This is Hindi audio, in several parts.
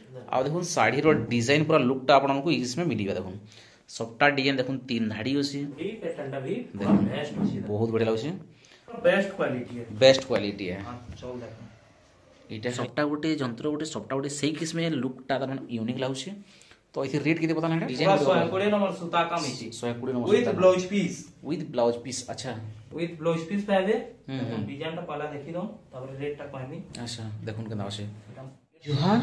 आ देखो साड़ी रो डिजाइन पूरा लुकटा आपको इसमें मिलिबा देखो सबटा डिजाइन देखो तीन धाड़ी अछि बहुत बढ़िया लागछि बेस्ट क्वालिटी है इटा सबटा गोटे जंत्र गोटे सबटा गोटे सही किस्म लुकटा यूनिक लागछि तो इथे रेट किते पता ना डिजाइन 120 नंबर सूता काम इछि 120 नंबर विथ ब्लाउज पीस अच्छा विथ ब्लाउज पीस पाबे डिजाइन टा पहला देखि दो तब रेट टा कहमी अच्छा देखुन केना आसे जुहार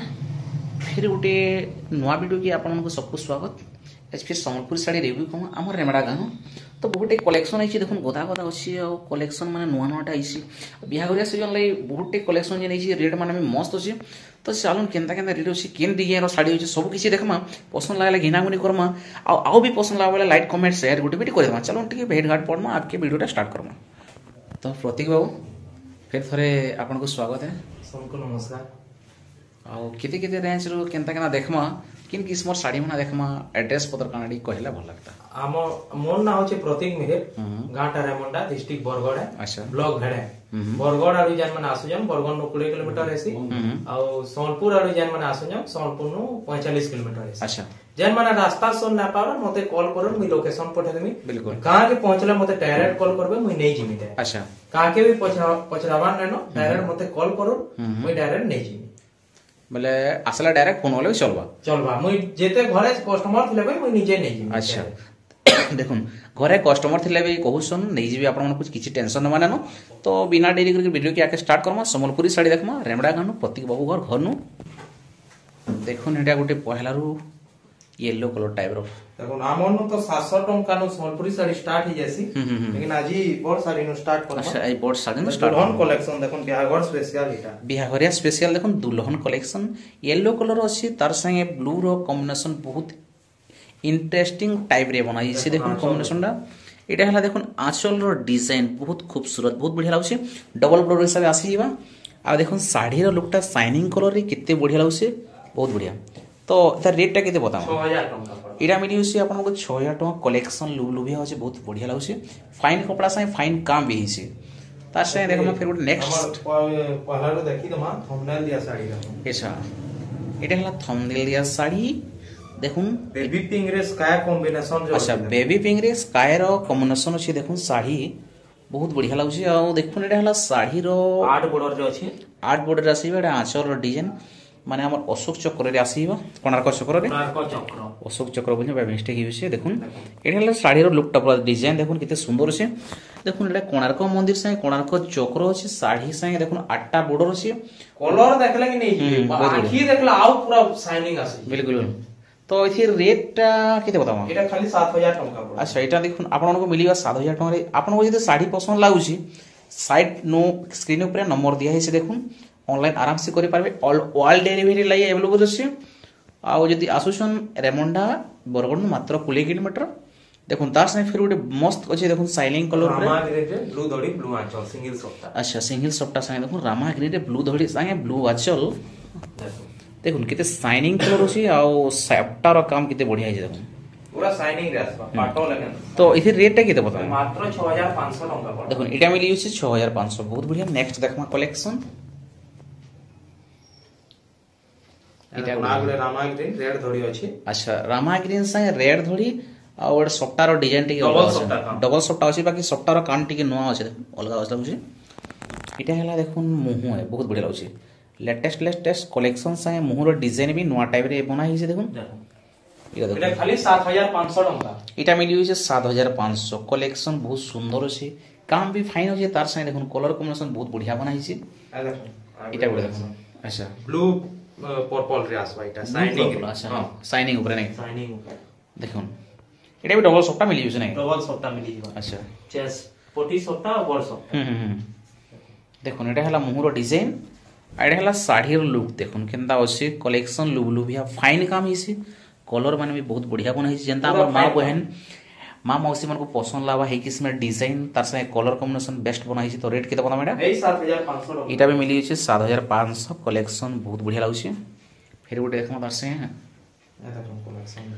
फिर गोटे नुआ वीडियो की आपन सबको स्वागत आज फिर संबलपुर साड़ी रिव्यू कम आम रेमड़ा गाँ तो बहुत कलेक्शन आई देखो गदा गदा अच्छी कलेक्शन माने नुआ नुआटा आई बिहाघरिया सीजन लगे बहुत कलेक्शन जे रेट माने मस्त अच्छे तो चलन केन्ता केन्ता रेट अच्छी केन डिजाइन साड़ी अच्छे सब किसी देखमा पसंद लगे घिनागुनी करमा आउ भी पसंद लगा बोले लाइक कमेंट शेयर गोटे भी कर चलो टे भेट घाट पड़मा आपके वीडियोटा स्टार्ट करमा तो प्रतीक बाबू फिर थे आपन को स्वागत है सबको नमस्कार आउ केते केते रेंज रो केन्ता केना देखमा किन किस्मर साड़ी मना देखमा एड्रेस पत्र कानाडी कहला भल लगता आम मोर ना होचे प्रतीक मिहिर गाटा रेमंडा डिस्ट्रिक्ट बरगड़ अच्छा ब्लॉक भेड़े बरगड़ आरु जान माने आसुजन बरगड़ नो 20 किलोमीटर हेसी आ सोनपुर आरु जान माने आसुजन सोनपुर नो 45 किलोमीटर हेसी अच्छा जेन माने रास्ता सोन ना पावर मते कॉल करन मी लोकेशन पठा देमी बिल्कुल कहां के पहुंचले मते डायरेक्ट कॉल करबे मी नै जिमी दे अच्छा कहां के भी पछरावा नै नो डायरेक्ट मते कॉल करो मी डायरेक्ट नै जिमी बोले आसला डायरेक्ट फोन वाले चलबा मुई जेते घरे कस्टमर थिले भाई मुई निजे नै जिमी अच्छा देखुन घरे कस्टमर थिले भी कहूसन नै जिबी आपन कुछ किछि टेंशन न माने न तो बिना देरी करके वीडियो के आके स्टार्ट करमा संबलपुरी साड़ी देखमा रेमड़ा गानु प्रतीक बाबू घर नु देखुन एटा गोटे पहला रु येलो कलर टाइप रो देखो आमन तो 700 टंका नो संबलपुरी साड़ी स्टार्ट ही जैसी लेकिन आजी बोर्ड साड़ी नो स्टार्ट करबा अच्छा ए बोर्ड साड़ी नो स्टार्ट दुल्हन कलेक्शन देखो बिहाघर स्पेशल इटा बिहाघरिया स्पेशल देखो दुल्हन कलेक्शन येलो कलर अछि तार संगे ब्लू रो कॉम्बिनेशन बहुत इंटरेस्टिंग टाइप रे बनाई छै देखो कॉम्बिनेशन दा एटा हला देखो आंचल रो डिजाइन बहुत खूबसूरत बहुत बढ़िया लागছে डबल ब्रोड हिसाब आसीबा आ देखो साड़ी रो लुकटा शाइनिंग कलर रे कितने बढ़िया लागছে बहुत बढ़िया तो इधर रेट टा केते बताओ 6000 टंका इरा मिली होसी आपन को 6000 टंका कलेक्शन लुबिया होसी बहुत बढ़िया लागছে फाइन कपड़ा से फाइन काम भी हिसी तार से देखो फिर गोटे नेक्स्ट पहला रो देखि दमा थंबनेल दिया साड़ी रा अच्छा एटा हला थंबनेल दिया साड़ी देखुन बेबी पिंक रे स्काई कॉम्बिनेशन जो अच्छा बेबी पिंक रे स्काई रो कॉम्बिनेशन अछि देखुन साड़ी बहुत बढ़िया लागছে आ देखुन एटा हला साड़ी रो 8 बॉर्डर जो अछि 8 बॉर्डर आसीबा एटा आंचल रो डिजाइन माने हमर अशोक चक्र रे आसीबा कोणार्क चक्र अशोक चक्र बुझे बा मिस्टेक हिउसे देखुन एटा हला साड़ी रो लुकटा पूरा डिजाइन देखुन किते सुंदर छे देखुन एटा कोणार्क मंदिर से कोणार्क चक्र अछि साड़ी से देखुन 8टा बॉर्डर अछि कलर देखला कि नै आखी देखला आउ पूरा शाइनिंग आसी बिल्कुल तो इथि रेट केते बतावा एटा खाली 7000 टंका पड़ो अच्छा एटा देखुन आपन को मिलिबा 7000 टंका रे आपन को जदि साड़ी पसंद लागुची साइड नो स्क्रीन ऊपर नंबर दिया है से देखुन ऑनलाइन आराम से करि पारबे ऑल डेलीवरी लाई अवेलेबल अछि आ जदि आसुसन रेमंडा बरगड़ मात्र 20 किलोमीटर देखुन तार से फिर गोटे मस्त अछि देखुन शाइनिंग कलर रे रामा ग्रीन रे ब्लू धड़ी ब्लू आंचल सिंगल सप्ता अच्छा सिंगल सप्ता संगे देखुन रामा ग्रीन रे ब्लू धड़ी संगे ब्लू आंचल देखुन किते शाइनिंग कलर अछि आ सप्ता रो काम किते बढ़िया है देखुन पूरा शाइनिंग रे आसबा पाटो लगन तो इथे रेट केते बता मात्र 6500 टंका पड़ देखुन एटा मिली अछि 6500 बहुत बढ़िया नेक्स्ट देखमा कलेक्शन इटा आगले रामा ग्रीन रेड धड़ी अछि अच्छा रामा ग्रीन संगे रेड धड़ी और सप्ताह रो डिजाइन टिके डबल सप्ताह अछि बाकी सप्ताह रो कान टिके नुआ अछि अलगा अलग अछि इटा हला देखुन मुहु है बहुत बढ़िया लागछि लेटेस्ट कलेक्शन संगे मुहु रो डिजाइन भी नुआ टाइप रे बना हिसे देखुन इटा खाली 7500 टंका इटा मिली होइसे 7500 कलेक्शन बहुत सुंदर अछि काम भी फाइन अछि तार संगे देखुन कलर कॉम्बिनेशन बहुत बढ़िया बना हिसे इटा बोले देखुन अच्छा ब्लू पर्पल रे आसबा इटा शाइनिंग अच्छा हां शाइनिंग ऊपर नहीं शाइनिंग ऊपर देखुन एटा भी डबल सप्ताह मिली होइसे नहीं डबल सप्ताह मिली जीवा अच्छा चेस 40 सप्ताह और बड़ सप्ताह देखुन एटा हला मुहरो डिजाइन एटा हला साड़ी रो लुक देखुन केनता अछि कलेक्शन लुबिया फाइन काम हिसी कलर माने भी बहुत बढ़िया बना हिसी जनता हमर मां बहन मां मौसी मन को पसंद लावा है किस्म डिजाइन तार से कलर कॉम्बिनेशन बेस्ट बना हिसी तो रेट केते बना मैडा ए 7500 इटा भी मिली छै 7500 कलेक्शन बहुत बढ़िया लागु छै फिर गोटे देखम तार से देखम कलेक्शन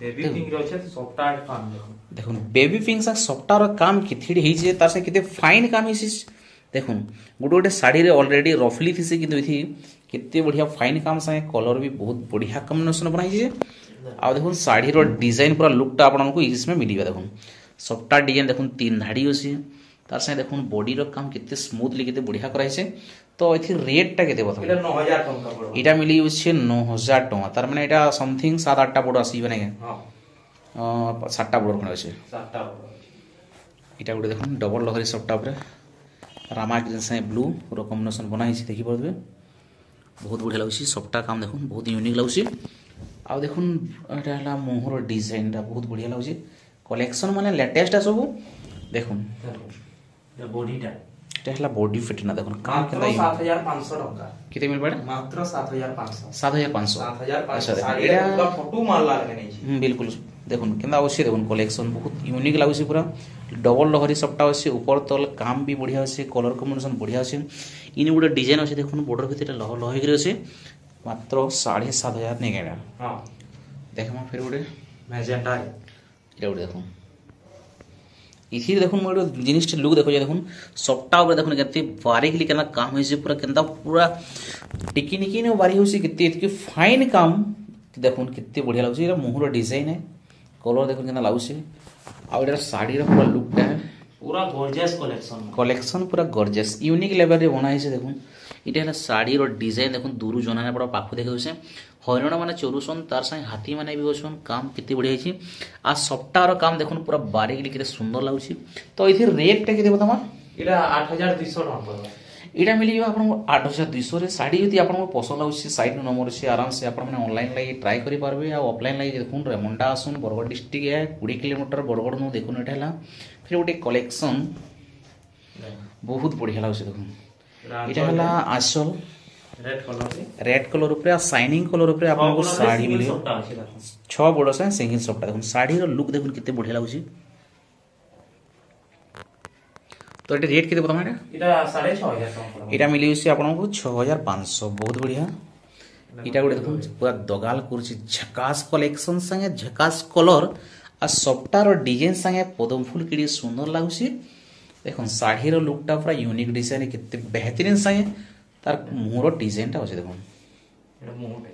बेबी पिंक रो छै सॉफ्टवेयर काम देखो देखो बेबी पिंक सा सॉफ्टवेयर काम किथिडी हिजे तार से किते फाइन काम हिसी देखुन गोटे गोटे साड़ी रे ऑलरेडी रफली थी किंतु इथि केते बढ़िया फाइन काम संगे कलर भी बहुत बढ़िया कॉम्बिनेशन बनाई छे। आ देखुन साड़ी रो डिजाइन पूरा लुकटा आपनको इसमें मिलिबा। देखुन सबटा डिजाइन देखुन तीन धाड़ी अछि तार संगे देखुन बॉडी रो काम केते स्मूथली केते बढ़िया कराई छे। तो इथि रेट टा केते बता एटा 9000 टका पड़ो। इटा मिली अछि 9000 टका तार माने एटा समथिंग 7-8 टा बोर्ड आसी बने हां 7 टा बोर्ड कोन अछि 7 टा बोर्ड। इटा गुटे देखुन डबल लहरी सबटा ऊपर रामा ग्रीन से ब्लू रो कॉम्बिनेशन बनाई छी देखि परबे बहुत बढ़िया लागुसी सबटा काम देखुन बहुत यूनिक लागुसी। आ देखुन एटा हला मोहर डिजाइन टा बहुत बढ़िया लागुसी कलेक्शन माने लेटेस्ट है सब। देखुन ये बॉडी टा एटा हला बॉडी फिट ना देखुन काम मात्र केता 7500 टका किते मिल पड़े मात्र 7500 7500 7500 अच्छा साड़ी एटा पूरा फोटो मारला लगे नहीं छी। बिल्कुल देखुन केंदा अवश्य देखुन कलेक्शन बहुत यूनिक लागुसी पूरा डबल लहरी सबटा अछि ऊपर तल काम भी बढ़िया अछि कलर कॉम्बिनेशन बढ़िया अछि इन गुटे डिजाइन अछि देखुन बॉर्डर भीतर लह लह होई अछि मात्र 7500 नै केना। हां देखमा फिर गुटे मैजेंटा इटा गुटे देखुन इथि देखुन मोर जिनिस लुक देखो देखुन सबटा ऊपर देखुन केते बारीकली केना काम होइसे पूरा केंदा पूरा टिकी निकी ने बारी होइसे केते इतके फाइन काम देखुन केते बढ़िया लागुसी एरा मोहर डिजाइन है कलर देखुन केना लागुसी आ एटा साड़ी रो पूरा लुक टा पूरा गॉर्जियस कलेक्शन पूरा गॉर्जियस यूनिक लेवल रे बना है देखुन इटा हला साड़ी रो डिजाइन देखुन दूरु जनाने पड़ा पाखु देखे होसे हरिण माने चोरुसन तार संग हाथी माने भी होसन काम केते बढ़िया छी आ सबटार काम देखुन पूरा बारीकली केते सुंदर लागुसी। तो इथि रेट टा केते बतामा इटा 8200 टका पड़ो। इटा मिली जो आपन 8200 रे साड़ी यदि आपन पसंद आउसी साइड नंबर से आराम से आपन माने ऑनलाइन लागि ट्राई करि पारबे आ ऑफलाइन लागि देखुन रेमुंडा आसुन बरगड़ डिस्ट्रिक्ट है 20 किलोमीटर बरगड़ नु देखुन एटा हला फिर गोटे कलेक्शन बहुत बढ़िया लागुसी देखुन इटा हला आसल रेड कलर ऊपर शाइनिंग कलर ऊपर आपन साड़ी मिली 6 बॉर्डर से सिंगल सबटा देखुन साड़ी रो लुक देखुन किते बढ़िया लागुसी। तो एटा रेट केते बतामा इटा 6500 टका इटा मिली उसी आपन को 6500 बहुत बढ़िया। इटा गुटे देखुन पूरा दगाल कुर्सी झकास कलेक्शन संगे झकास कलर आ सबटा रो डिजाइन संगे पदम फूल केडी सुंदर लागुसी। देखुन साड़ी रो लुक टा पूरा यूनिक डिजाइन केते बेहतरीन संगे तार मोर डिजाइन टा अछि देखुन एटा मोटे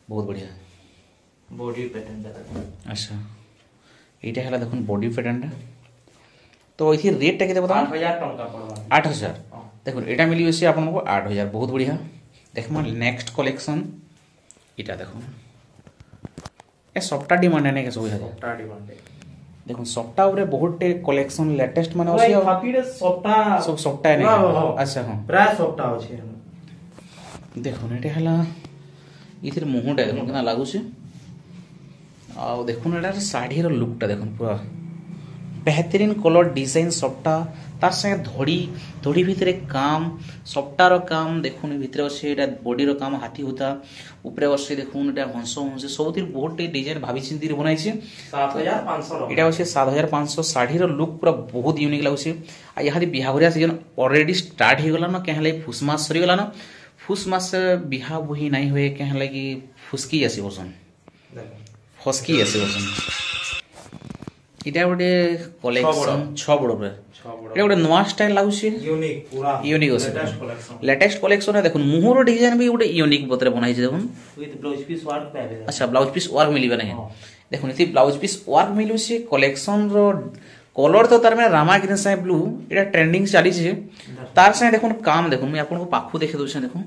बहुत बढ़िया बॉडी पैटर्न दा। अच्छा इटा हला देखुन बॉडी पैटर्न टा तो इथि रेट टा केते बता 8000 टका पड़ो 8000 देखुन एटा मिली अछि आपन को 8000 बहुत बढ़िया। देखमा नेक्स्ट कलेक्शन इटा देखुन ए सबटा डिमांड है ने के सबटा डिमांड है देखुन सबटा ऊपर बहुत टे कलेक्शन लेटेस्ट माने अछि फापीरे सबटा सबटा है ने। अच्छा हां प्राय सबटा अछि देखुन एटा हला इथिर मुहटा देखुन केना लागुसी आ देखुन एटा साड़ी रो लुक टा देखुन पूरा बेहतरीन कलर डिजाइन सबटा तार संगे धड़ी भितरे काम सबटार काम देखुन भितरे अछि एटा बॉडी रो काम हाथी होता ऊपरे अछि देखुन एटा हंस हंस सबथि बहुत डिजाइन भाबी चिंती बनाई छी 7500 एटा अछि 7500 साड़ी रो लुक पूरा बहुत यूनिक लागुसी। आ यहादी बिहावरिया सीजन ऑलरेडी स्टार्ट हो गला न केहले फुस मास सरी गला न फुस मास बिहा बुही नहीं होए केहले कि फुसकी आसी बसन फसकी आसी बसन इटा गोटे कलेक्शन 6 बड़ रे एटा गोटे नवा स्टाइल लागुसी यूनिक पूरा यूनिक लेटेस्ट कलेक्शन है देखुन मुहर डिजाइन भी गोटे यूनिक बतरे बनाई छै देखुन विथ ब्लाउज पीस वर्क पे। अच्छा ब्लाउज पीस वर्क मिलिबा नहीं देखुन इथि ब्लाउज पीस वर्क मिलुसी कलेक्शन रो कलर तो तार में रामा ग्रीन से ब्लू एटा ट्रेंडिंग चली छै तार से देखुन काम देखुन मैं आपन को पाखु देखे दोछ देखुन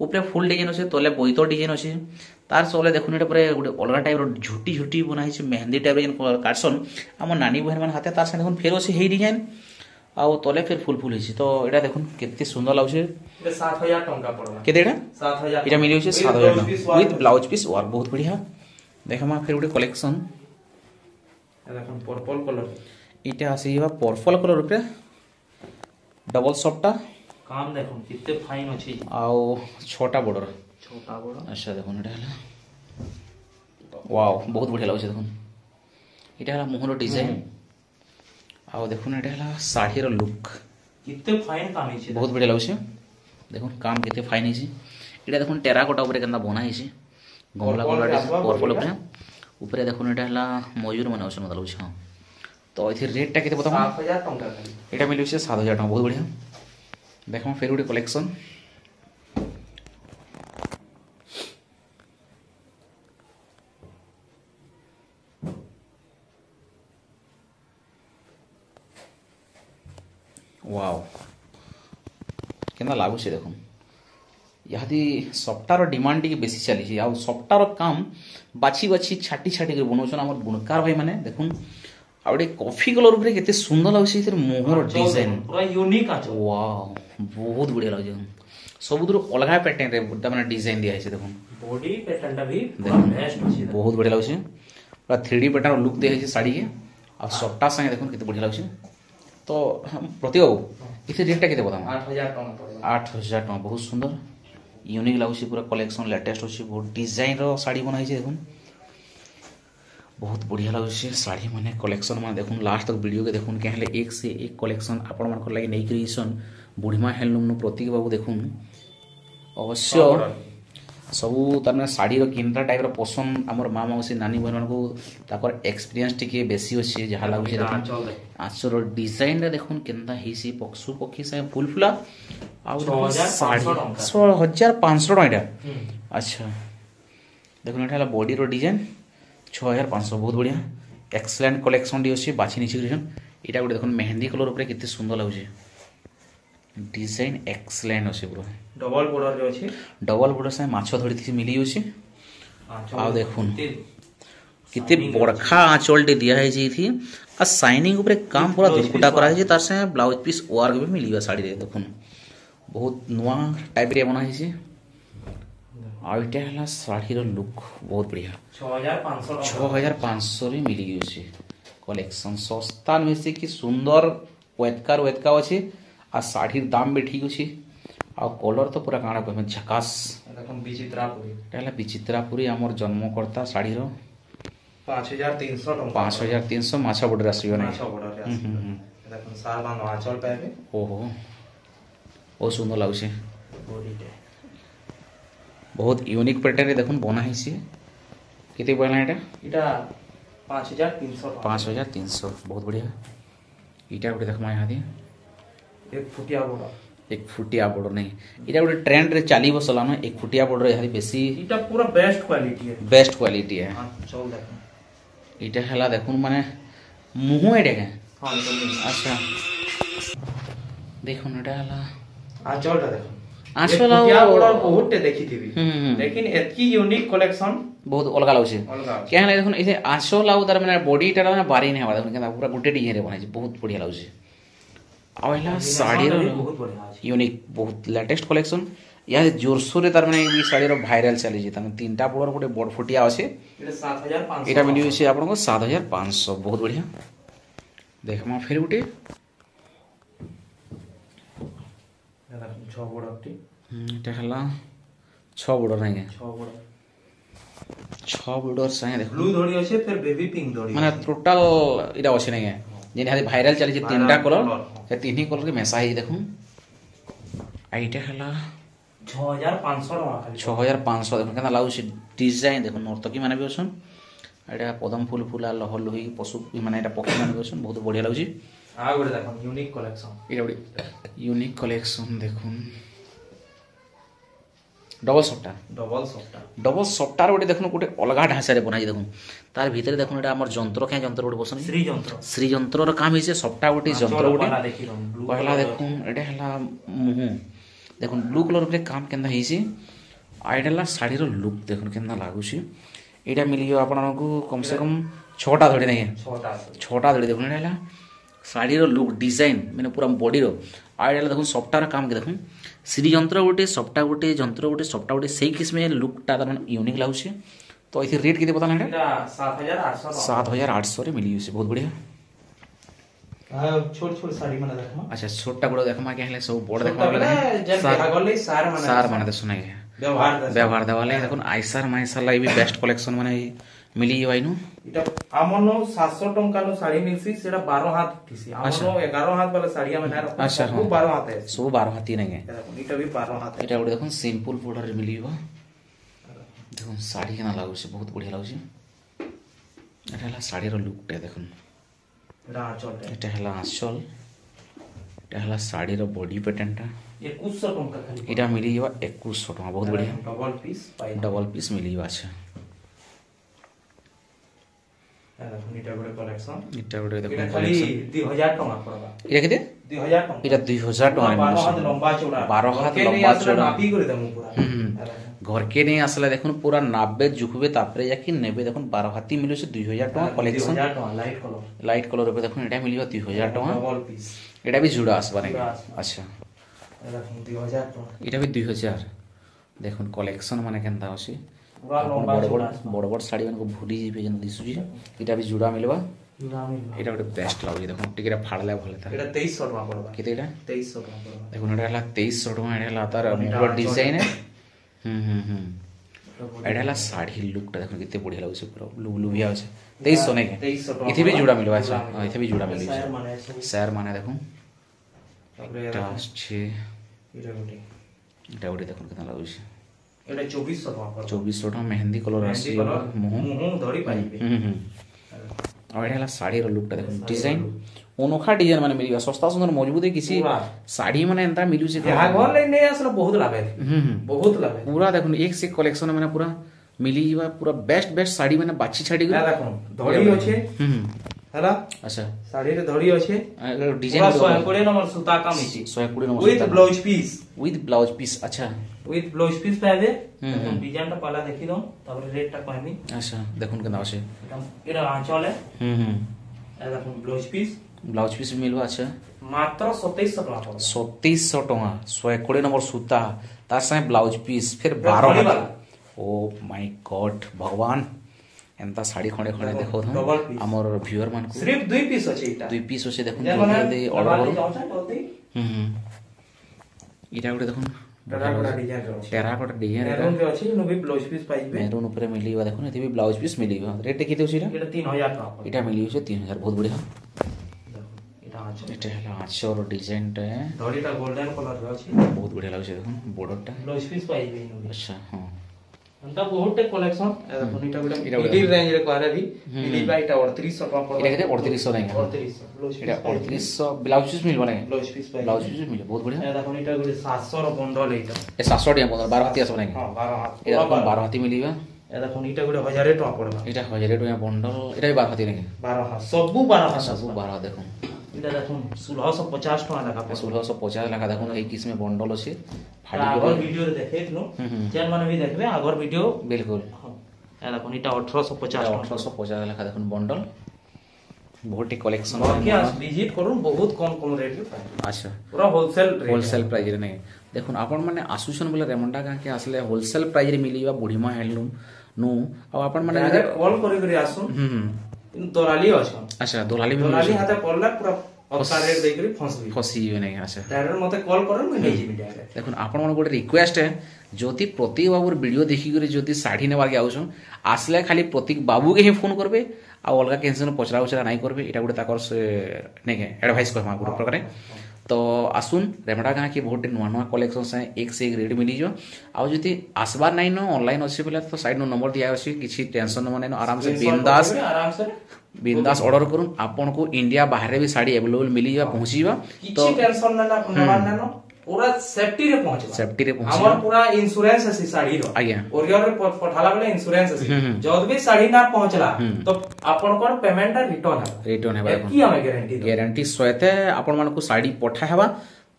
ऊपर फुल डिजाइन अछि तले बोइतो डिजाइन अछि तार सोले देखुन एटा पूरा गोटे अलगा टाइप रो झुटी झुटी बनाई छै मेहंदी टाइप रो कलर काटसन हम नानी बहन मन हाथे तार से देखुन फेर अछि हे डिजाइन आ तले फिर फुल फुल हिची तो एटा देखुन केते सुंदर लागुछे 7000 टका पड़बा केते एटा 7000 एटा मिली छै 7000 विथ ब्लाउज पीस वर्क बहुत बढ़िया। देखमा फिर गोटे कलेक्शन देखुन पर्पल कलर इटा आसीबा पर्पल कलर ऊपर डबल सॉफ्टा काम देखुन कितने फाइन अछि आउ छोटा बॉर्डर छोटा बॉर्डर। अच्छा देखुन एटा हला वाओ बहुत बढ़िया लागुछे देखुन इटा हला मोहर डिजाइन आउ देखुन एटा हला साड़ी रो लुक कितने फाइन काम अछि बहुत बढ़िया लागुछे देखुन काम केते फाइन अछि एटा देखुन टेराकोटा ऊपर केनदा बना हिची गमला गमला पर्पल ऊपर देखुन एटा हला मयूर मन अछि मतलब छ तो इथि रेट टा केते बता 7000 टका एटा मिलु छै 7000 टका बहुत बढ़िया। देखो फिर गोटे कलेक्शन वाओ केना लागू से देखो यादी सप्ताह डिमांड टी बेसी चली आ सप्ताह काम बाछी बाछी छाटी छाटी कर बनाउछन हमर बुनकार भाई माने देखुन आ गोटे कॉफी कलर ऊपर केते सुंदर लागुछि इधर मोहर डिजाइन पूरा यूनिक आचल वाओ बहुत बढ़िया लागुछि सबुदुर अलगा पैटर्न रे बुड्डा माने डिजाइन दिया है देखुन बॉडी पैटर्न भी पूरा बेस्ट अछि बहुत बढ़िया लागुछि पूरा 3D पैटर्न लुक दिया है साड़ी के आ सप्ताह संगे देखुन केते बढ़िया लागुछि तो प्रति बाबू इसे रेटटा केते बताम 8000 टका पड़े 8000 टका बहुत सुंदर यूनिक लागुछि पूरा कलेक्शन लेटेस्ट अछि बहुत डिजाइन रो साड़ी बनाई छै देखुन बहुत बढ़िया लागुछि साड़ी माने कलेक्शन माने देखुन लास्ट तक वीडियो के देखुन केहले एक से एक कलेक्शन आपण मानकर लागि नै क्रिएशन बुढ़ीमा हैंडलूम नु प्रतीक बाबू देखुन अवश्य सबू तार शाढ़ी किनता टाइप पसंद आमर माँ मौसी नानी बहन को ताकर एक्सपीरियंस टिके बेसी अच्छे जहाँ लगुच आंचर डिजाइन रे देखुन केनता हिसी पक्षु पक्षी से फुल फुला आ 6500 टका अच्छा देखुन एटा बॉडी रो डिजाइन 6500 बहुत बढ़िया एक्सीलेंट कलेक्शन डी अछि बाछि निछि क्रिएशन एटा गोटे देखुन मेहंदी कलर ऊपर केते सुंदर लागुचे डिजाइन एक्सीलेंट अछि पूरा डबल बॉर्डर जो अछि डबल बॉर्डर से माछ धरि थी मिली अछि आ देखुन किते बड़खा आंचल टे दिया है जी थी आ शाइनिंग ऊपर काम पूरा दुरकुटा करा है तार से ब्लाउज पीस वर्क भी मिलिबा साड़ी रे देखुन बहुत नुआ टाइप रे बना है जी आ इटा हला साड़ी रो लुक बहुत बढ़िया 6500 रे मिली अछि कलेक्शन सस्ता में से कि सुंदर वेतका अछि आ साड़ी दाम भी ठीक अछि आ कलर तो पूरा काना कहमे झकास देखम विचित्रापुरी एला विचित्रापुरी हमर जन्मकर्ता साड़ी रो 5300 टका 5300 माछा बॉर्डर आसीयो नै माछा बॉर्डर आसीयो देखम सारा आंचल पाबे ओहो ओ सुंदर लागुछे बॉडीटे बहुत यूनिक पैटर्न रे देखुन बना हिसी केते बोला एटा 5300 5300 बहुत बढ़िया इटा गोटे देखमा यहाँ दी एक फुटिया बॉर्डर नहीं इटा गोटे ट्रेंड रे चाली बसला न एक फुटिया बॉर्डर यहाँ बेसी इटा पूरा बेस्ट क्वालिटी है हां चल देखो इटा हला देखुन माने मुह एडे के हां अच्छा देखुन एटा हला आंचलटा देखो आंचल फुटिया बॉर्डर बहुत टे देखी थी लेकिन एतकी यूनिक कलेक्शन बहुत अलग लागुछे क्या है देखुन इसे आंचल आउ तार माने बॉडी टा माने बारी नै हवा देखुन केना पूरा गुटे डिजाइन रे बनाई बहुत बढ़िया लागुछे आवेला साड़ी रो बहुत बढ़िया यूनिक बहुत लेटेस्ट कलेक्शन या जोरसोर रे तार माने ई साड़ी रो वायरल चली जे ताने तीनटा बॉर्डर गोटे बड़ फुटिया अछि एटा 7500 एटा मिली छै आपन को 7500 बहुत बढ़िया देखमा फिर गुटे एटा 6 बॉर्डर टी एटा हला 6 बॉर्डर नै 6 6 बॉर्डर से देख ब्लू धड़ी अछि फिर बेबी पिंक धड़ी माने टोटल इटा अछि नै जेने हादी वायरल चली जे तीनटा कलर से तीन ही कलर के मेसा है देखूं आइटा हला 6500 टका खाली 6500 देखो केना लागु छै डिजाइन देखो नर्तकी माने भी अछन एटा पदम फूल फूला लहल लोही पशु माने एटा पक्षी माने भी अछन बहुत बढ़िया लागु छै आ गोटे देखो यूनिक कलेक्शन एटा बड़ी यूनिक कलेक्शन देखूं डबल सफ्टा गोटे देखुन गोटे अलग ढांचा रे बनाई देखुन तार भीतर देखुन एटा हमर जंत्र के जंत्र गोटे बसन श्री जंत्र रो काम हिसे सफ्टा गोटे जंत्र गोटे पहला देखुन एटा हला मुह देखुन ब्लू कलर रे काम केंदा हिसे आइडला साड़ी रो लुक देखुन केंदा लागु छी एटा मिलियो आपन को कम से कम 6टा धड़ी नै 6टा धड़ी देखुन एटा साड़ी रो लुक डिजाइन माने पूरा बॉडी रो आइडला देखुन सफ्टा रो काम के देखुन श्री जंत्र गोटे सफ्टा गोटे जंत्र गोटे सफ्टा गोटे सही किस्म लुकटा तार यूनिक लागुछे तो इथे रेट केते पता ना 7800 रे मिली से बहुत बढ़िया छोट साड़ी माने देखमा अच्छा छोटा बड़ देखमा के हले सब बड़ देखमा वाला सार माने सुना के व्यवहार देवाले देखुन आइसर माइसर लाई भी बेस्ट कलेक्शन माने मिली वाइनु इटा हमनो 700 टंका नो साड़ी मिलसी सेटा 12 हाथ थीसी हमनो 11 हाथ वाला साड़ी में ना अच्छा सब 12 हाथ है सब 12 हाथ ही नहीं है इटा भी 12 हाथ है इटा गोटे देखुन सिंपल बॉर्डर रे मिलिबा देखुन साड़ी केना लागु से बहुत बढ़िया लागु से एटा हला साड़ी रो लुक टे देखुन एटा आंचल एटा हला आंचल एटा এটা হলা শাড়ির বডি প্যাটার্নটা 2100 टंका खाली এটা মিলি যাবা 2100 টাকা বহুত বঢ়িয়া डबल पीस পিস মিলি যাবা আচ্ছা এটা গোটে কলেকশন এটা গোটে দেখুন এটা খালি 2000 টଙ୍କା পড়বা এটা কেতে 2000 ଟଙ୍କା এটা 2000 টাকা 12 হাত লম্বা চওড়া 12 হাত লম্বা চওড়া মাপি করে দেমু পুরা ঘরকে নিয়ে আসলে দেখুন পুরা নাববে জুকবে তারপরে যাকি নেবে দেখুন 12 হাতি মিলুছে 2000 টাকা কলেকশন 2000 ଟଙ୍କା লাইট কলর উপরে দেখুন এটা মিলিবা 2000 টাকা ডবল পিস এটা भी জুড়া আসবা নাকি আচ্ছা এটা 2000 ଟଙ୍କା এটা भी 2000 দেখুন কলেকশন মানে কেনতা আছে পুরা লম্বা চওড়া বড় বড় শাড়ি মানে ভুলি যাবে যেন দিশুছি এটা भी জুড়া মিলবা নামি এটা ଗୋଟେ বেস্ট ଲାଗୁଛି দেখুন ଟିକେ ফাড়লে ভালো তার এটা 2300 ଟଙ୍କା ପଡବା কেতে এটা 2300 ଟଙ୍କା ପଡବା দেখুন এটা হলা 2300 টাকা এটা হলা তার মোর ডিজাইন এটা হলা শাড়ি লুকটা দেখুন কেতে বঢ়িয়া লাগুছে পুরো লুবিয়া আছে 2300 নাকি 2300 ଟଙ୍କା এতে भी জুড়া মিলবা আছে এতে भी জুড়া মিলছে ସାର୍ ମାନେ ସବୁ স্যার মানে দেখুন ତାପରେ এটা আসছে এটা গোটে এটা ଗୋଟେ দেখুন কেমন লাগুছে এটা 2400 ଟଙ୍କା ପଡବା 2400 টাকা মেহেন্দি কলর আসছে মুহ ଧରି ପାଇବେ আর এটা হলা শাড়ির লুকটা দেখুন ডিজাইন অনोखा ডিজাইন মানে মিলিবা সস্তা সুন্দর মজবুত কিছু শাড়ি মানে এন্তা মিলুছে ଏହା ଘର ଲାଗି ନେଇ ଆସିଲେ ବହୁତ ଲାଭ ବହୁତ ଲାଭ पूरा देखुन एक से कलेक्शन मैंने पूरा मिली जीवा पूरा बेस्ट बेस्ट साड़ी मैंने बाछी छाड़ी ଏହା ଦେଖୁନ ଧଡ଼ି ଅଛି ହେଲା अच्छा ଶାଢ଼ୀରେ ଧଡ଼ି ଅଛି डिजाइन 120 ନମ୍ବର ସୂତା କାମ ହେଇଛି 120 number with blouse piece with blouse piece अच्छा with blouse piece ପାଇବେ डिजाइन ଟା ପहला ଦେଖି ଦઉં ତାପରେ ରେଟ୍ ଟା କହିମି अच्छा देखुन केना আছে এটা আঁচল এটা দেখুন ব্লাউজ পিস ब्लाउज पीस भी मिलवा अच्छा মাত্র 2700 ଟଙ୍କା ପଡବ 2700 टका 120 नंबर सूता तार संगे ब्लाउज पीस फिर 12 धड़ी वाला। ओ माय गॉड भगवान एंता साड़ी खंडे खंडे देखो हम डबल पीस। हमर व्यूअर मान को सिर्फ 2 ପିସ୍ ଅଛି ଏଟା दुई पीस होसे देखुन ଯେମାନେ जल्दी ऑर्डर ଲଗାଲି करो ଯାଉଛନ୍ ଜଲ୍ଦି इटा गुटे देखुन टेराकोटा डिजाइन ର ଅଛି टेराकोटा डिजाइन ମେରୁନ୍ ରେ ଅଛି नो भी ब्लाउज पिस पाइबे मेरून ऊपर मिलीबा देखुन एथि भी ब्लाउज पीस मिलीबा रेट देखि देउछि এটা 3000 ଟଙ୍କା ପଡବ इटा मिली होছে 3000 बहुत बढ़िया এটা আছে এটা হলো আঁচর ডিজাইনটা ধড়িটা গোল্ডেন কলর রে ଅଛି बहुत बढ़िया लाଗୁছে দেখুন বর্ডরটা ব্লাউজ পিস পাইবে নো भी আচ্ছা হ্যাঁ अंता बहुत टे कलेक्शन देखो नीटा गुडा इटा गुडा। मिडिल रेंज रे कहले भी मिलिबा इटा 3800 टका पड़बा এটা কেতে 3800 নাই 3800 ब्लाउज এটা पिस 3800 ব্লাউজ পিস মিলবা নাই ब्लाउज पिस पाइबे ব্লাউজ পিস মিলে বহুত बढ़िया देखो नीटा गुडे 700 रो बंडल एटा ए 700 টিয়া 12 হাতি আসবে নাই हां 12 हाथ এটা 12 হাতি মিলিবা देखो नीटा गुडे 1000 टका पड़बा এটা 1000 টাকা বন্ডল এটা 12 হাতি নাকি 12 हाथ सबु 12 हाथ सब 12 দেখুন এটা দেখো 1650 टका लगा 1650 টাকা দেখুন এই কিসমে বন্ডল আছে ফাটি আগর করে ভিডিও রে দেখেতनु যেন মানে भी देखबे আগর ভিডিও बिल्कुल ए देखो नीटा 1850 टका 1850 টাকা দেখুন বন্ডল बहुत ही कलेक्शन बाकी आज विजिट करूं बहुत कम रेट रे पाइबे अच्छा पूरा होलसेल रेट होलसेल प्राइस रे नहीं देखुन आपण माने आसुछन बोले रेमंडा गां के आसले होलसेल प्राइस रे मिलीबा बुढ़ीमा हैंडलूम नु अब आपण माने डायरेक्ट कॉल करी करी आसु किंतु दोराली अछन अच्छा दोलाली भी दोराली हाथे पड़ला पूरा अक्सा रेट दे करी फंसबी फसी नहीं अच्छा डायरेक्ट मते कॉल करन मैं नहीं जीबी डायरेक्ट देखुन आपण मन गोटे रिक्वेस्ट है ज्योति प्रतीक बाबूर वीडियो देखि करे ज्योति साड़ी नेबार के आउछन आसले खाली प्रतीक बाबू के ही फोन करबे आ अलगा कैंसन पचरा उचरा नहीं करबे एटा गोटे ताकर से नहीं के एडवाइस कहमा गोटे प्रकार तो आसुन रेमडा गाँ की बहुत नुआ नुआ कलेक्शन है एक से एक रेट मिली जो आउ जति आसबार नहीं न ऑनलाइन अच्छे बोले तो साइड नो नंबर दिया अछि किछि टेंशन न माने आराम से बिंदास ऑर्डर करूँ आपन को इंडिया बाहर भी साड़ी अवेलेबल मिली जा पहुंची जा तो टेंशन ना पूरा सेफ्टी रे पहुंचबा हमर पूरा इंश्योरेंस है साड़ी रो आज्ञा कोरियर रे पठाला बेले इंश्योरेंस है जद भी साड़ी ना पहुंचला तो आपन कोन पेमेंट रिटर्न है की हमें गारंटी सहित आपन मन को साड़ी पठा हेबा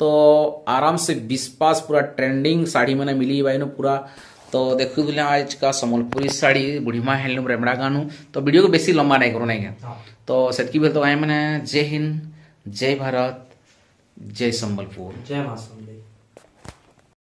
तो आराम से 20 पूरा ट्रेंडिंग साड़ी माने मिली बाइनो पूरा तो देखु दुले आज का संबलपुरी साड़ी बुढ़ीमा हैंडलूम रेमडा गानू तो वीडियो को बेसी लंबा नहीं करो नहीं तो सेटकी बेल तो आए माने जय हिंद जय भारत जय संबलपुर जय मां